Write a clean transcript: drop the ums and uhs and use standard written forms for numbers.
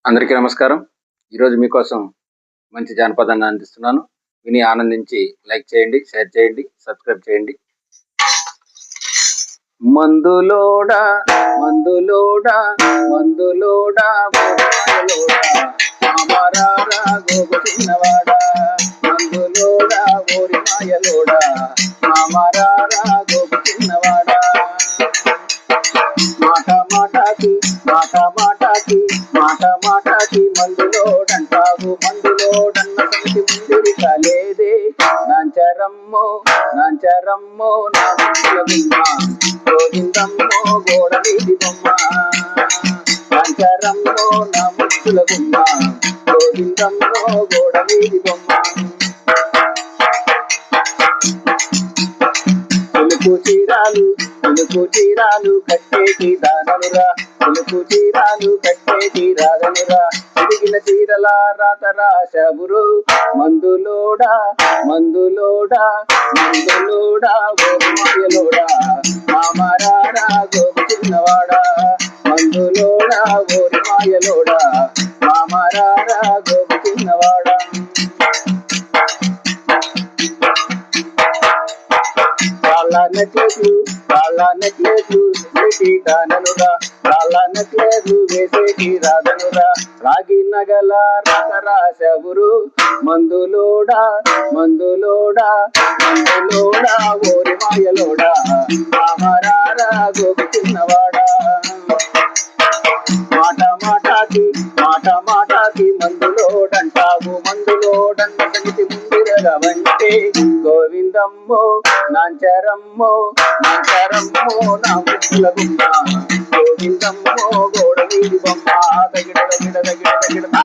అందరికీ నమస్కారం. ఈరోజు మీకోసం మంచి జానపదాన్ని అందిస్తున్నాను. విని ఆనందించి లైక్ చేయండి, షేర్ చేయండి, సబ్స్క్రైబ్ చేయండి. మందులోడా మందులోడా మందులోడా మామరారా గోగు చిన్నవాడా, మందులోడా ఓరి మాయలోడా, మామరారా గోగు చిన్నవాడా. మాట మాటకి మాట మాటకి మాట మాటకి మందులోడంటావు, మందులోడన్న సంగతి ముందురి కాలేదే. నాంచరమ్మో నాంచరమ్మో నా ముద్దుల గోవిందమ్మో గోడ వీధి బొమ్మ, నాంచరమ్మో నా ముద్దుల గుమ్మ గోవిందమ్మో గోడ వీధి బొమ్మ. పులుపు చీరాలు కట్టేటి దాననురా, పులుపు చీరాలు కట్టేటి రాగనురా, తిరిగిన చీరల రాత రాశబురు. మందులోడా మందులోడా మందులోడా ఓరి మాయలోడా, మామరారా గోగు చిన్నవాడా, మందులోడా ఓరి మాయలోడా, మామరారా గోగు చిన్నవాడా. కాళ్ళ నెక్లెస్లు వేసేటి దాననురా, కాళ్ళ నెక్లెస్లు వేసేటి రాధనురా, రాగి నగల రాసరాశవురు. మందులోడా మందులోడా మందులోడా ఓరి మాయలోడా, మామరారా గోగు చిన్నవాడా. మాట మాటకి మందులోడంటావు, మందులోడన్న సంగతి ముందురగవంటే. గోవిందమ్మో నాంచరమ్మో నాంచరమ్మో నా ముద్దుల గుమ్మ, గోవిందమ్మో గోడ వీధి బొమ్మ.